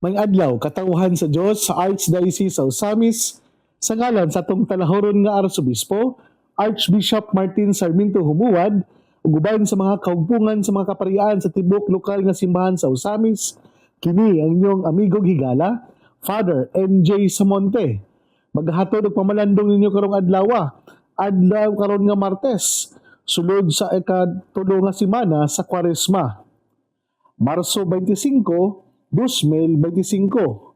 May adlaw katawhan sa Dios sa Archdiocese sa Osamis sa ngalan sa atong talahoron nga Arsobispo, Archbishop Martin Sarmiento Humuad, ug uban sa mga kaugpungan sa mga kaparian sa tibok lokal nga simbahan sa Osamis, kini ang inyong amigong higala, Father MJ Samonte. Maghatod og pamalandong ninyo karong adlaw karon nga Martes, sulod sa ikatulo nga semana sa Kwaresma. Marso 25, 2025.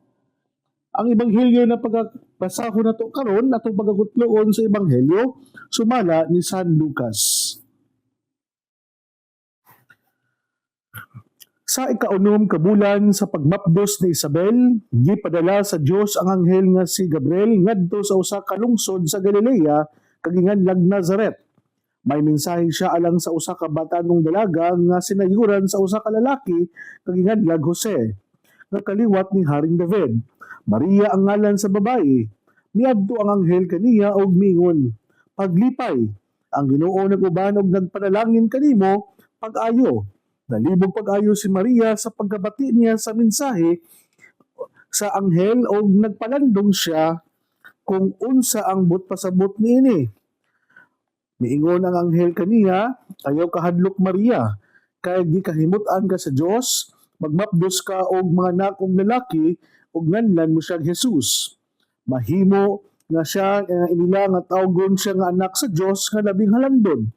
Ang ebanghelyo na pagkabasahon nato karon atong pagagutloon sa ebanghelyo sumala ni San Lucas. Sa ikaunom ka bulan sa pagmapdos ni Isabel, gipadala sa Dios ang anghel nga si Gabriel ngadto sa usa ka lungsod sa Galilea kaginganlag Nazaret. May mensahe siya alang sa usa ka bata-nong dalaga nga sinayuran sa usa ka lalaki kaginganlag Jose nga kaliwat ni Haring David. Maria ang ngalan sa babae. Miadto ang anghel kaniya og mingon, "Paglipay, ang Ginoo nag-uban og nagpanalangin kanimo, pag-ayo." Nalibog pag-ayo si Maria sa pagkabati niya sa mensahe sa anghel og nagpalandong siya kung unsa ang pasabot niini. Miingon ang anghel kaniya, "Ayaw kahadlok Maria, kay gikahimut-an ka sa Dios, magmapdos ka og mga anak og lalaki ug nganlan mo siya Jesus. Mahimo nga siya inila nga tawgon siya nga anak sa Dios nga labing halandon.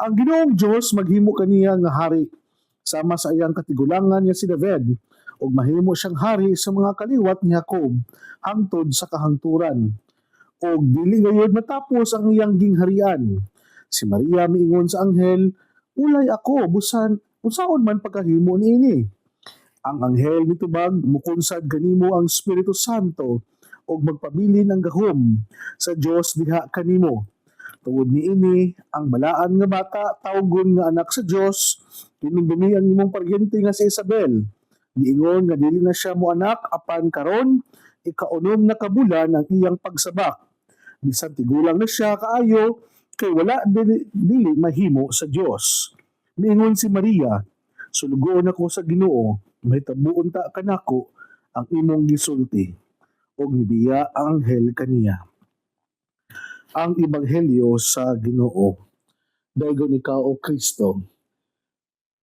Ang Ginoong Dios maghimo kaniya nga hari sama sa iyang katigulangan nga si David ug mahimo siyang hari sa mga kaliwat ni Jacob hangtod sa kahangturan. Og dili gayud matapos ang iyang gingharian." Si Maria miingon sa anghel, "Ulay ako, unsaon man pagkahimo niini?" Ang anghel mitubag, "Mukunsad kanimo ang Espiritu Santo og magpabilin ang gahom sa Dios diha kanimo. Tungod niini, ang balaan nga bata tawgon nga anak sa Dios, hinumdumi ang imong paryente nga si Isabel. Giingon nga dili na siya mo anak apan karon ikaunom na kabulan ang iyang pagsabak. Bisan tigulang na siya kaayo kay wala dili mahimo sa Dios." Miingon si Maria, "Sulugoon ako sa Ginoo, mahitabuon ta kanako ang imong gisulti." Og nibiya ang anghel kaniya. Ang ebanghelyo sa Ginoo. Daygon ikaw o Kristo.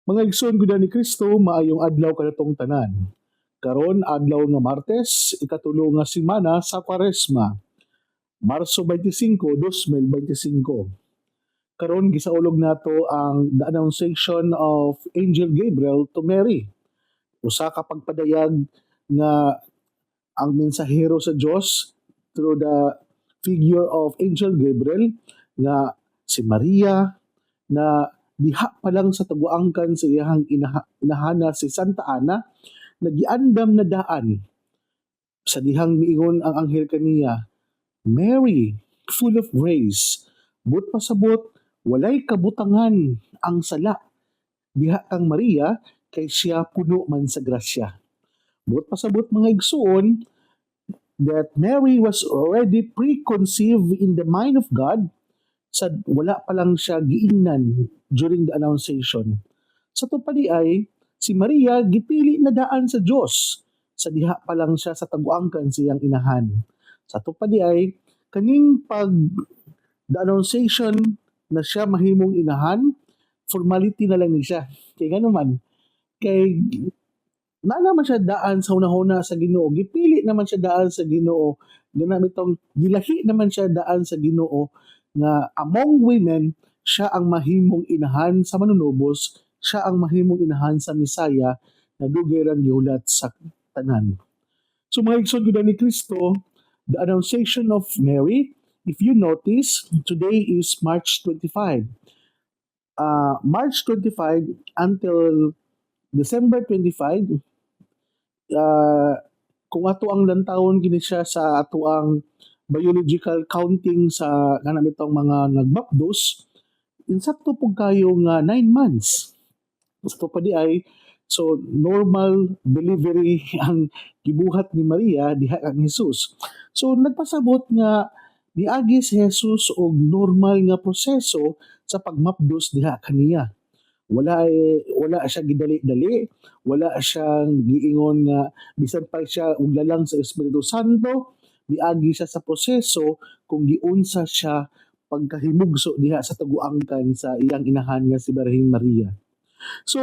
Mga igsoon gud ni Kristo, maayong adlaw kanatong tanan. Karon adlaw nga Martes, ikatulo nga semana sa Kwaresma. Marso 25, 2025. Karon gisaulog nato ang the Annunciation of Angel Gabriel to Mary. Usa ka pagpadayag nga ang mensahero sa Dios through the figure of Angel Gabriel nga si Maria na diha pa lang sa taguangkan sa iyang inahana si Santa Ana nagiandam na daan sa dihang miingon ang anghel kaniya, "Mary, full of grace, but pasabot walay kabutangan ang sala. Diha kang Maria kay siya puno man sa grasya." But pasabot mga igsoon that Mary was already preconceived in the mind of God sa wala pa lang siya giingnan during the Annunciation. Sa tupadi ay si Maria gipili na daan sa Dios sa diha pa lang siya sa taguangkan siyang inahan. Sa tupadi ay kaning the Annunciation na siya mahimong inahan, formality na lang ni siya. Kay gano man, kay naman siya daan sa una-una sa Ginoo, gipili naman siya daan sa Ginoo, ganamitong gilahi naman siya daan sa Ginoo nga among women siya ang mahimong inahan sa manunubos, siya ang mahimong inahan sa Misaya na dugay rang gihulat sa tanan. So mga igsoon gud ni Kristo, the Annunciation of Mary, if you notice, today is March 25. March 25 until December 25, kung ato ang lantawon kini siya sa ato ang biological counting sa kanang itong mga nagbapdos, insakto po kayo nga 9 months. Gusto pa di ay, so normal delivery ang gibuhat ni Maria diha kang Jesus. So nagpasabot nga niagi si Jesus og normal nga proseso sa pagmapdos diha kaniya. wala siya gidali-dali, wala siyang giingon nga bisan pa siya uglalang sa Espiritu Santo, miagi siya sa proseso kung giunsa siya pagkahimugso diha sa tuguangkan sa iyang inahan nga si Birhen Maria. So,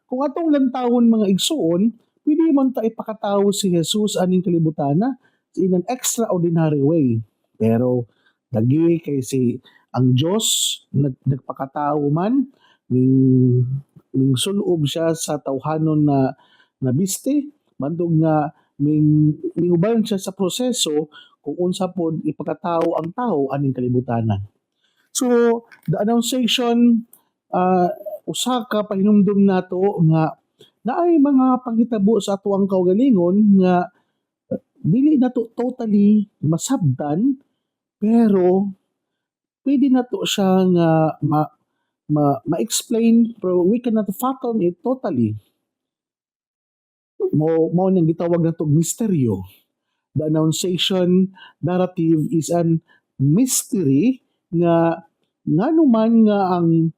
kung atong lantawon mga igsoon, pwede man ta ipakatawo si Jesus aning kalibutana in an extraordinary way. Pero dagi kay si ang Dios nagpakatawo man ming sulob siya sa tawhanon na nabiste bandog nga miuban siya sa proseso kung unsa pod ipakatawo ang tao aning kalibutanan. So the Annunciation, usa ka pahinumdom nato nga naay mga panghitabo sa ato ang kaugalingon nga dili nato totally masabtan pero pwede nato siya nga ma-explain pero we cannot fathom it totally. Mo nang gitawag na tog misteryo. The Annunciation narrative is an mystery nga nanuman nga ang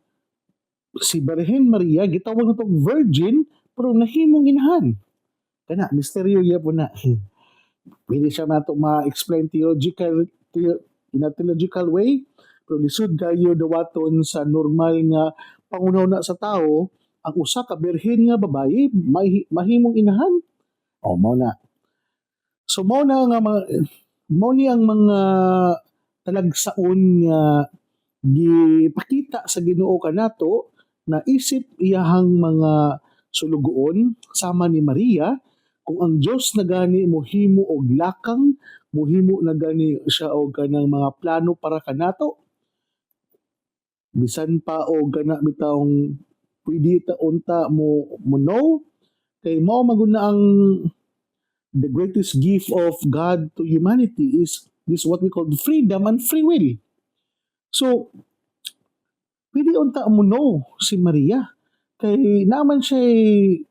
si Birhen Maria gitawag na tog virgin pero nahimong inahan. Kana misteryo ya po na. Pwede siya nato ma-explain in a theological way pero lisod kayo dawaton sa normal nga pangunaw na sa tao ang usa ka birhen nga babayi mahimong inahan. Mao na. So mao ni ang mga talagsaon nga gipakita sa Ginoo kanato na isip iyahang mga sulugoon sama ni Maria kung ang Dios na gani mohimo og lakang, mohimo na gani siya og kanang mga plano para kanato. Bisan pa og kana bitawng pwede ta unta mo know kay mao maguna ang the greatest gift of God to humanity is this what we call freedom and free will. So pwede unta mo know si Maria kay naman siya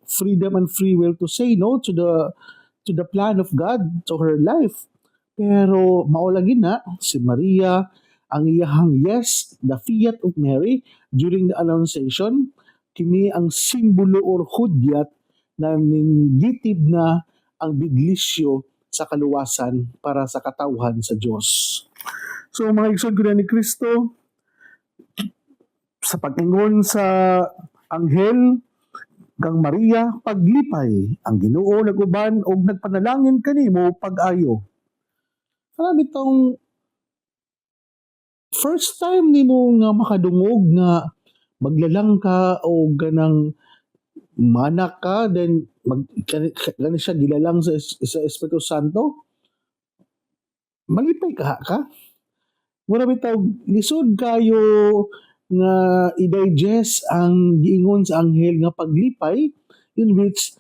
freedom and free will to say no to the plan of God to her life. Pero maulagi na si Maria ang iyahang yes, the fiat of Mary during the Annunciation, kini ang simbolo or hudyat na ninggitib na ang biglisyo sa kaluwasan para sa katawhan sa Diyos. So mga igsoon ko ni Kristo, sa pag-ingon sa anghel kang Maria paglipay ang Ginoo naguban og nagpanalangin kanimo pag-ayo. Marami tong first time nimo nga makadungog nga maglalang ka o ganang manak ka then gani siya gilalang sa Espiritu Santo. Malipay ka. Mura bitaw lisod kayo nga i-digest ang giingon sa anghel nga paglipay in which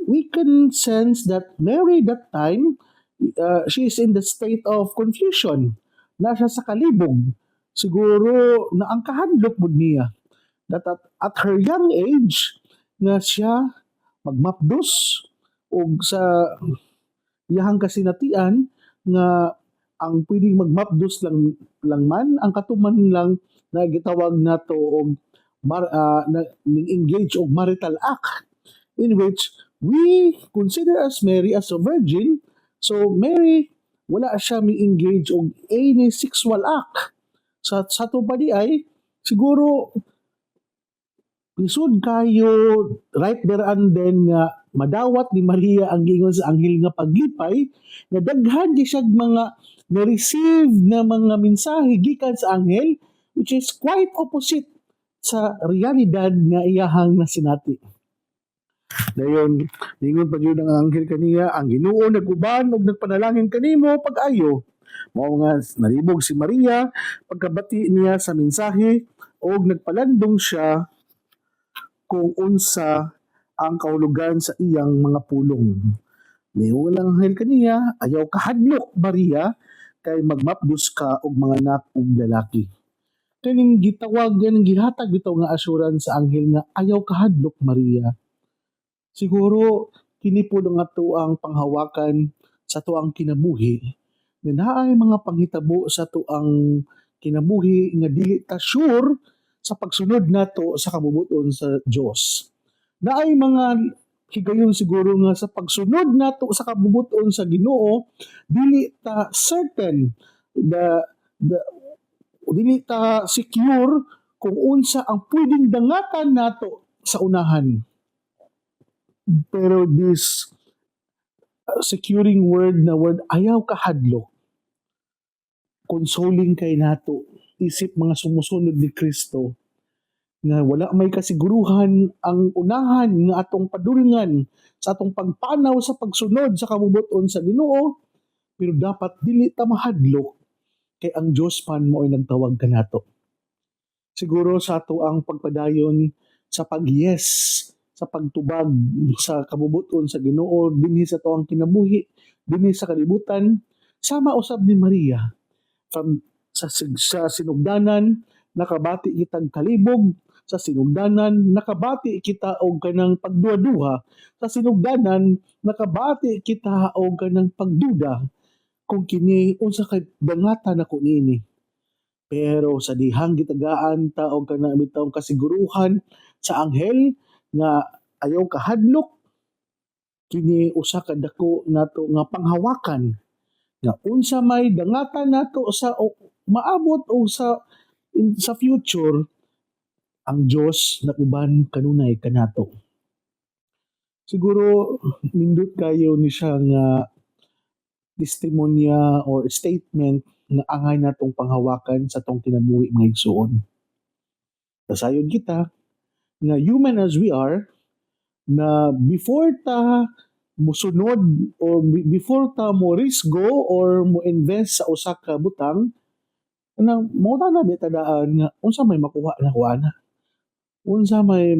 we can sense that Mary that time she is in the state of confusion. Na siya sa kalibog. Siguro na ang kahadlok pod niya that at her young age nga siya magmapdos og sa iyahang kasinatian nga ang pwedeng magmapdos lang man ang katuman lang na gitawag nato og engage og marital act in which we consider as Mary as a virgin. So Mary wala siya mi-engage og any sexual act. Sa to pa di ay siguro lisod kayo right there and then nga madawat ni Maria ang giingon sa anghel nga paglipay nga daghan di siya mga na-receive na mga mensahe gikan sa anghel which is quite opposite sa realidad nga iyahang nasinati. Dayon, ningon pa jud ang anghel kaniya, ang Ginoo naguban og nagpanalangin kanimo pag-ayo. Mao nga naribog si Maria pagkabati niya sa mensahe og nagpalandong siya kung unsa ang kahulugan sa iyang mga pulong. Ningon ang anghel kaniya, ayaw kahadlok Maria kay magmapdos ka og mga anak ug lalaki. Kaning gitawag ganing gihatag bitaw nga assurance sa anghel nga ayaw kahadlok Maria. Siguro kini po nga to ang panghawakan sa tuang kinabuhi nga naay mga panghitabo sa tuang kinabuhi nga dili ta sure sa pagsunod nato sa kabubuton sa Dios. Naay mga higayon siguro nga sa pagsunod nato sa kabubuton sa Ginoo, dili ta certain the dili ta secure kung unsa ang pwedeng dangatan nato sa unahan. Pero this securing word na word ayaw kahadlok, consoling kay nato isip mga sumusunod ni Kristo nga wala may kasiguruhan ang unahan nga atong padulngan sa atong pagpanaw sa pagsunod sa kabubuton sa Ginoo, pero dapat dili ta mahadlok kay ang Dios man mo ay nagtawag kanato. Siguro sa ato ang pagpadayon sa pag-yes, sa pagtubag sa kabubuton sa Ginoo dinhi sa ato ang kinabuhi, dinhi sa kalibutan, sama usab ni Maria from sa sinugdanan nakabati kitag kalibog, sa sinugdanan nakabati kita og kanang pagduha-duha, sa sinugdanan nakabati kita og kanang pagduda kung kini unsa kay dangatan nako niini. Pero sa dihang gitagaan ta og kana bitawng kasiguruhan sa anghel nga ayaw kahadlok, kini usa ka dako nato nga panghawakan nga unsa may dangatan nato sa maabot o sa future, ang Dios na uban kanunay kanato. Siguro nindot kayo ni siya nga testimonya or statement na angay natong panghawakan sa tong kinabuhi mga igsoon. Dasayon kita nga human as we are, na before ta musunod or before ta mo risk go or mo invest sa usa ka butang, nang mo na bitadaan nga unsa may makuha na kuana, unsa may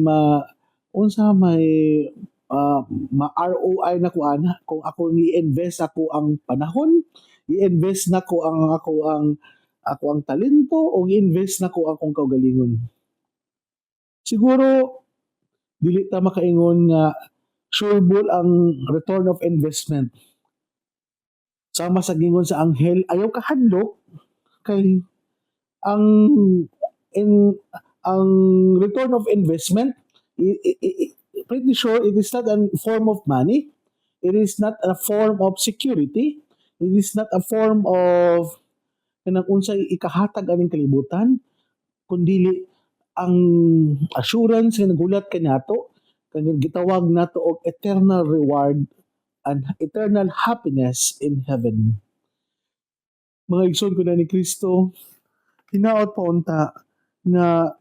ROI na kuana kung ako i-invest ako ang panahon, i-invest nako ang ako ang talento o i-invest nako akong kaugalingon. Siguro dili ta makaingon nga sureball ang return of investment. Sama sa gingon sa anghel, ayaw kahadlok kay ang return of investment, pretty sure it is not a form of money, it is not a form of security, it is not a form of kanang unsay ikahatag aning kalibutan, kundi ang assurance nga nagulat kanato kang gitawag nato og eternal reward and eternal happiness in heaven. Mga igsoon ko na ni Kristo, hinaot pa unta nga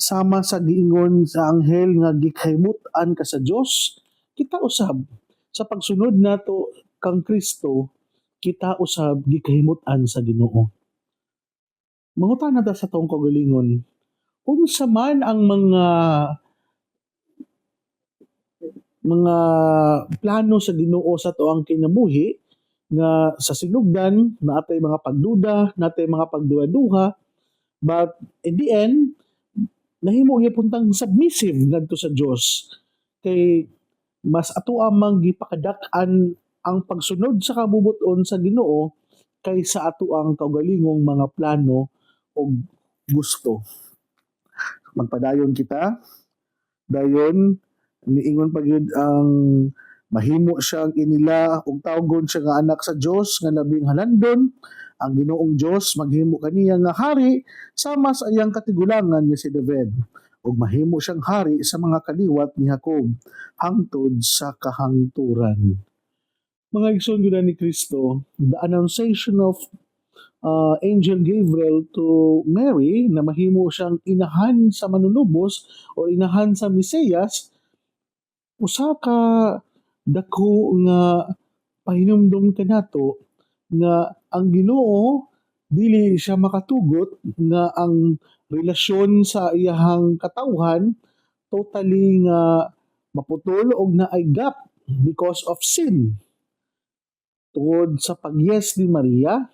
sama sa giingon sa anghel nga gikahimut-an ka sa Dios, kita usab sa pagsunod nato kang Kristo, kita usab gikahimut-an sa Ginoo. Mangutan na ta sa tong kaugalingon, unsa man ang mga plano sa Ginoo sa tuang kinabuhi nga sa sinugdan naatay mga pagduda, naatay mga pagduha-duha, but in the end nahimo gipuntang submissive ngadto sa Dios kay mas ato amang gipakadak-an ang pagsunod sa kabubuton sa Ginoo kaysa ato ang kaugalingong mga plano o gusto. Magpadayon kita dayon niingon pa gyud ang mahimo siyang inila ug tawgon siya nga anak sa Dios nga labing halandon. Ang Ginoong Dios maghimo kaniya nga hari sama sa iyang katigulangan nga si David, ug mahimo siyang hari sa mga kaliwat ni Jacob hangtod sa kahangturan. Mga igsoon gyud ni Kristo, the annunciation of Angel Gabriel to Mary na mahimo siyang inahan sa manunubos o inahan sa Mesiyas, usa ka dako nga pahinumdom kanato nga ang Ginoo dili siya makatugot nga ang relasyon sa iyahang katawhan totally nga maputol og naay gap because of sin. Tungod sa pag-yes ni Maria,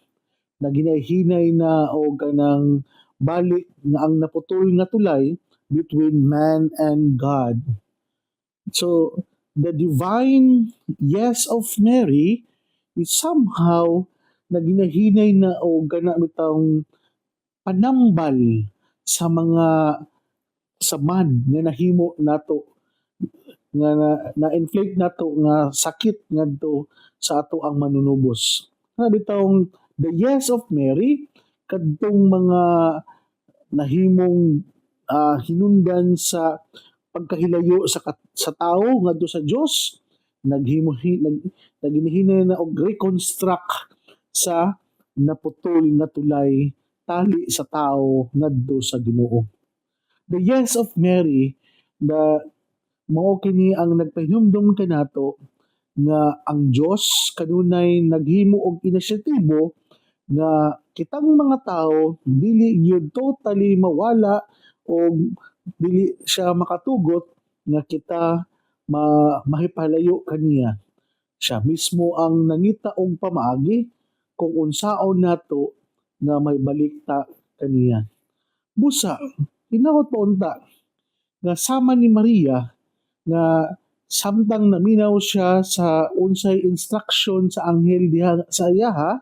na ginayhinay na o ganang balik nga ang naputol nga tulay between man and God. So, the divine yes of Mary is somehow na ginahinay na o gana bitang panambal sa mga samad nga nahimo nato, nga na-inflict nato nga sakit ngadto sa ato ang manunubos. Bitaw the yes of Mary kadtong mga nahimong hinungdan sa pagkahilayo sa tao ngadto sa Dios, naghinihina na og reconstruct sa naputol nga tulay tali sa tao ngadto sa Ginoo. The yes of Mary, the mao kini ang nagpahinumdom kanato nga ang Dios kanunay naghimo og inisyatibo nga kitang mga tao dili gyud totally mawala o dili siya makatugot nga kita mahipalayo kaniya. Siya mismo ang nangita og pamaagi kung unsaon nato nga may balik ta kaniya. Busa, hinahot pa unta nga sama ni Maria nga samtang naminaw siya sa unsay instruction sa anghel diha sa iyaha,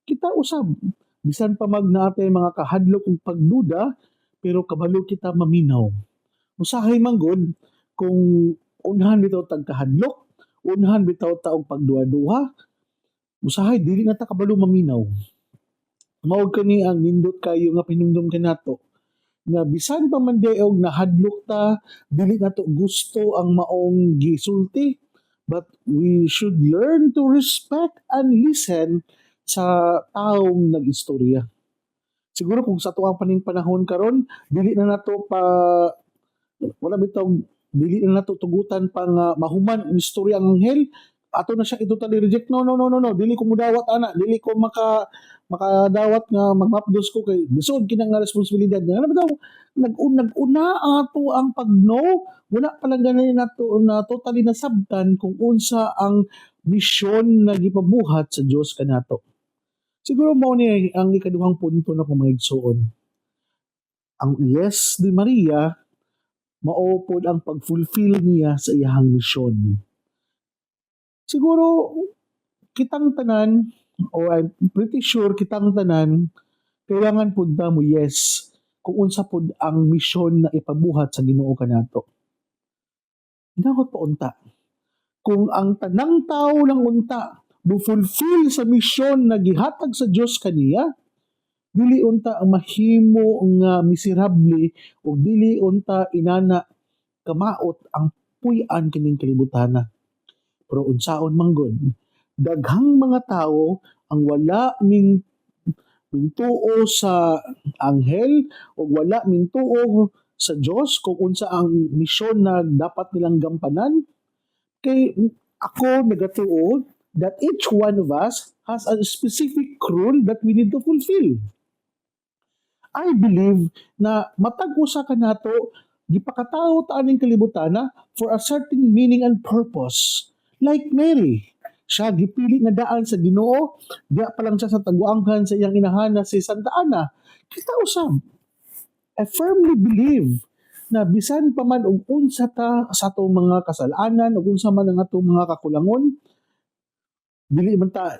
kita usab bisan pa natay mga kahadlok ug pagduda pero kabalo kita maminaw. Usahay man gud kung unhan bitaw tag kahadlok, unhan bitaw ta og pagduha-duha, usahay dili na ta kabalo maminaw. Mao kani ang nindot kayo nga pinumdum kanato nga bisan pa man og nahadlok ta, dili nato gusto ang maong gisulti, but we should learn to respect and listen sa taong nag-istorya. Siguro kung sa tuwang paning panahon karon, dili na nato pa wala bitaw dili na nato tugutan pa nga mahuman ang istorya ang anghel, ato na siya totally reject. No, dili ko mudawat ana, dili ko makadawat nga magmapdos ko kay lisod kinang nga responsibilidad. Ano ba daw nag-una ato ang pagno, wala pa lang ganin nato na totally nasabtan kung unsa ang misyon na gipabuhat sa Dios kanato. Siguro mo ni ang ikaduhang punto na kung mga igsuon. Ang yes ni Maria mao pod ang pag-fulfill niya sa iyang misyon. Siguro kitang tanan, or I'm pretty sure kitang tanan, kailangan pud ta mo yes kung unsa pud ang misyon na ipabuhat sa Ginoo kanato. Hinahot pa unta. Kung ang tanang tao lang unta mo-fulfill sa misyon na gihatag sa Dios kaniya, dili unta ang mahimo nga miserable o dili unta inana kamaot ang puy-an kining kalibutana. Pero unsaon manggod, daghang mga tao ang wala mintuo sa anghel o wala mintuo sa Dios kung unsa ang misyon na dapat nilang gampanan. Kay ako nagatuo that each one of us has a specific role that we need to fulfill. I believe na matag usa ka nato gipakatawo ta aning kalibutana for a certain meaning and purpose. Like Mary, siya gipili nga daan sa Ginoo, diya pa lang siya sa taguanghan sa iyang inahana si Santa Ana. Kita usab. I firmly believe na bisan pa man og unsa ta sa atong mga kasalanan ug unsa man ang atong mga kakulangon, dili man ta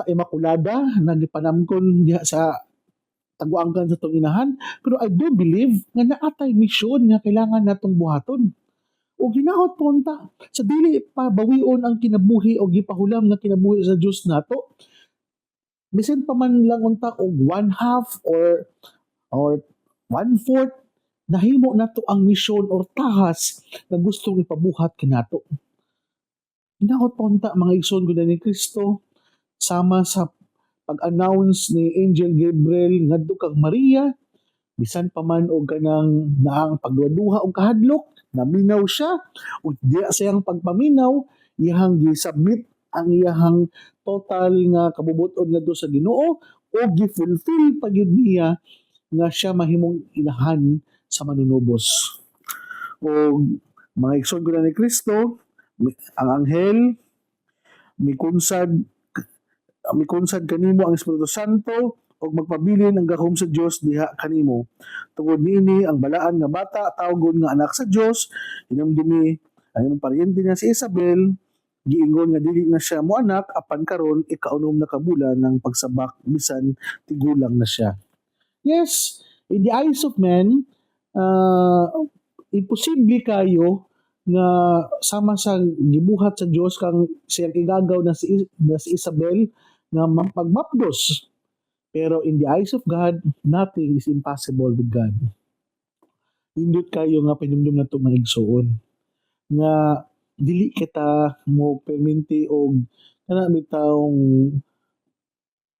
imakulada na gipanamkon diha sa taguangkan sa atong inahan, pero I do believe nga naatay misyon nga kailangan natong buhaton. O ginahot po unta sa dili pa bawion ang kinabuhi o gipahulam nga kinabuhi sa Dios nato. Bisan pa man lang unta og 1/2 or 1/4, nahimo nato ang misyon or tahas na gustong ipabuhat kanato. Ginahot po unta mga igsoon gud ni Kristo sama sa pag-announce ni Angel Gabriel ngadto kang Maria, bisan pa man og kanang naang pagduha og kahadlok, naminaw siya ug diya sa iyang pagpaminaw iyang gi-submit ang iyang total nga kabubot-on ngadto sa Ginoo o gi-fulfill pa gyud niya nga siya mahimong inahan sa manunubos. O mga igsoon gud ni Kristo, ang anghel mikunsad kanimo ang Espiritu Santo og magpabilin ang gahom sa Dios diha kanimo. Tungod niini ang balaan nga bata tawgon nga anak sa Dios, hinumdumi ang imong paryente niya si Isabel, giingon nga dili na siya mo anak apan karon ikaunom na ka bulan ng pagsabak bisan tigulang na siya. Yes, in the eyes of men, imposible kayo nga sama sa gibuhat sa Dios kang siyang igagaw na si Isabel nga pagmapdos. Pero in the eyes of God, nothing is impossible with God. Indot kayo nga pinumdum na ito mga igsoon. Nga dili kita mo perminti og kana bitawng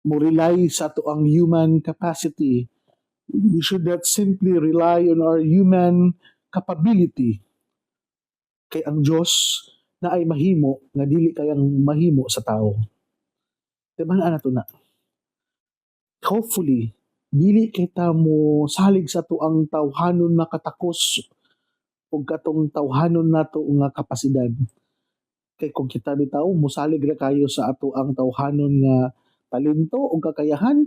mo rely sa ato ang human capacity. We should not simply rely on our human capability. Kay ang Diyos na ay mahimo nga dili kayang mahimo sa tao. Diba na to na? Hopefully, dili kita mo salig sa to ang tawhanon na katakos o katong tawhanon nato nga kapasidad. Kay kung kita bitaw mosalig ra kayo sa ato ang tawhanon nga talento o kakayahan,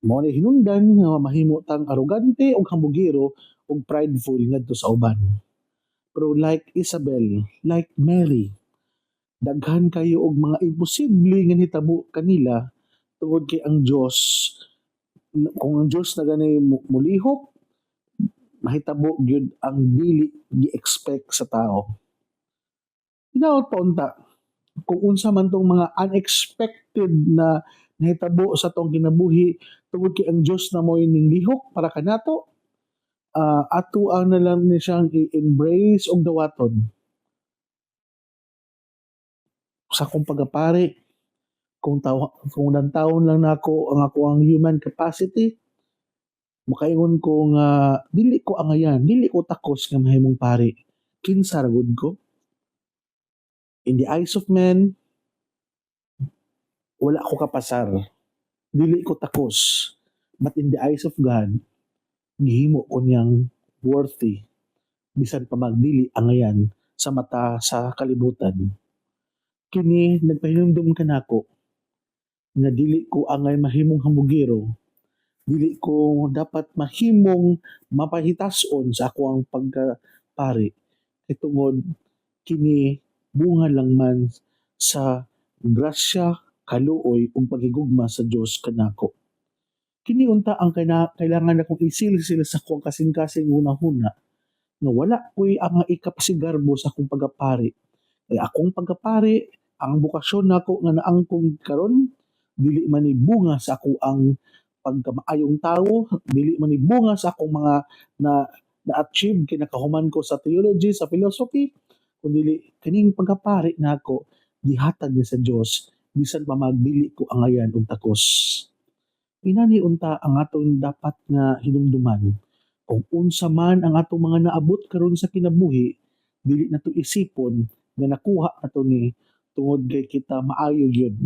mo na hinungdan nga mahimo tang arogante o hambugiro o prideful ngadto sa uban. Pero like Isabel, like Mary, daghan kayo og mga imposible nga hitabo kanila tungod kay ang Dios. Kung ang Dios na gani mulihok, mahitabo gyud ang dili gi-expect sa tao. Hinaot pa unta, kung unsa man tong mga unexpected na nahitabo sa tong kinabuhi tungod kay ang Dios na mo'y ning lihok para kanato, ato ang nalang ni siyang i-embrace og dawaton. Sa akong pagapari, kung nagtaon lang nako ang ako ang human capacity, makaingon ko nga dili ko angayan, dili ko takos nga mahimong pari. Kinsa ra gud ko? In the eyes of men, wala ko kapasar. Dili ko takos. But in the eyes of God, gihimo ko niyang worthy. Bisan pa magdili angayan sa mata sa kalibutan. Kini nagpahinumdum kanako nga dili ko angay mahimong hambugiro. Dili ko dapat mahimong mapahitason sa ako ang pagkapari. Kay tungod kini bunga lang man sa grasya, kaluoy ug paghigugma sa Dios kanako. Kini unta ang kailangan akong isil-sil sa akong kasing-kasing hunahuna nga wala ko'y ang ikapasigarbo sa akong pagapari. Kay akong pagapari, ang bukasyon nako nga naangkong karon, dili man ni bunga sa ako ang pagkamaayong tao, dili man ni bunga sa akong mga na-achieve kinakahuman ko sa theology, sa philosophy, kundi kining pagkapari nako gihatag ni sa Dios bisan pa magdili ko angayan og takos. Inani unta ang aton dapat nga hinumduman. Kung unsa man ang atong mga naabot karon sa kinabuhi, dili nato isipon nga nakuha nato ni tungod kay kita maayo gyud.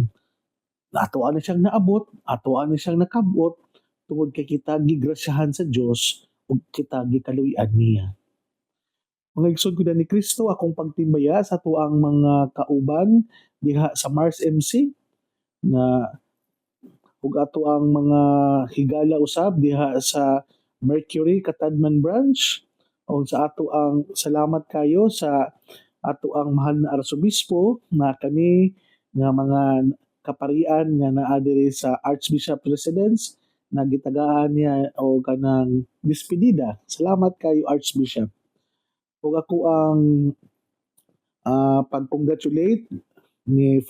Atoan na siyang naabot, atoan na siyang nakabot tungod kay kita gigrasyahan sa Dios ug kita gikaluy-an niya. Mga igsoon ko ni Kristo, akong pagtimbaya sa tuang mga kauban diha sa Mars MC na ug ato ang mga higala usab diha sa Mercury Katadman branch o sa ato ang salamat kayo sa ato ang mahal na arsobispo na kami nga mga kaparian nga naa diri sa Archbishop Residence na gitagaan niya o kanang despedida. Salamat kayo Archbishop. Ug ako ang pag-congratulate ni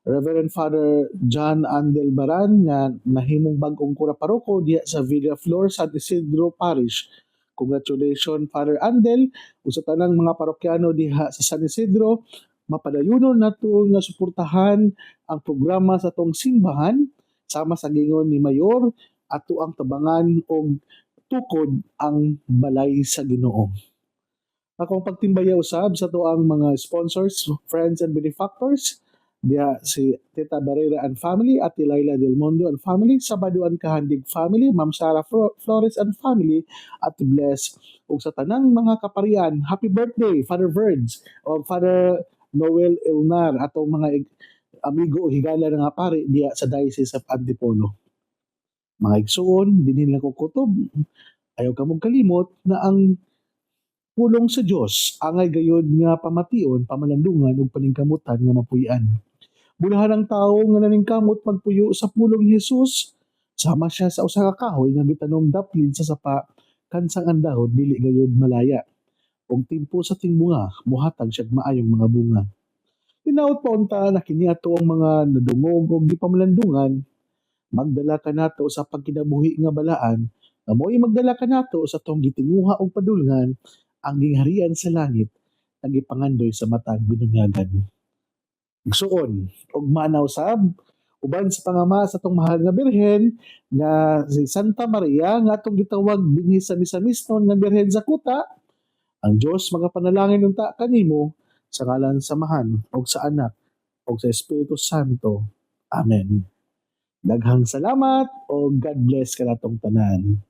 Reverend Father John Andel Baran nga nahimong bag-ong kura paroko diya sa Villaflor, San Isidro Parish. Congratulations Father Andel ug sa tanang mga parokyano diha sa San Isidro. Mapadayunon nato nga suportahan ang programa sa tong simbahan sama sa gingon ni Mayor ato ang tabangan og tukod ang balay sa Ginoo. Akong pagtimbaya usab sa to ang mga sponsors, friends and benefactors diya si Tita Barrera and family, Ate Laila Del Mundo and family, Sabaduan Kahandig family, Ma'am Sara Flores and family, Ate Bless ug sa tanang mga kaparian, happy birthday Father Verge o Father Noel Elnar atong mga amigo o higala nga pari diya sa Diocese of Antipolo. Mga igsoon, dinhin lang ko kutob, ayaw ka mong kalimot na ang pulong sa Dios angay gayud nga pamation, pamalandungan ug paningkamutan nga mapuy-an. Bulahan ang tawo nga naningkamot magpuyo sa pulong ni Hesus, Sama siya sa usa ka kahoy nga gitanom daplin sa sapa kansang ang dahon dili gayud malaya. Og timpo sa tingbunga, muhatag siya maayong mga bunga. Hinaut pa unta na kini ato ang mga nadungog o gipamalandungan, magdala ka nato sa pagkinabuhi nga balaan, nga mo'y magdala ka nato sa tong gitinguha og padulngan, ang gingharian sa langit, nagipangandoy sa matag binunyagan. Igsuon, og manaw sab, uban sa pangama sa tong mahal nga birhen, nga si Santa Maria, nga atong gitawag binhi sa misa-misnon nga birhen sa kuta, ang Diyos magapanalangin unta kanimo sa ngalan sa Samahan ug sa Anak ug sa Espiritu Santo. Amen. Daghang salamat o God bless kanatong tanan.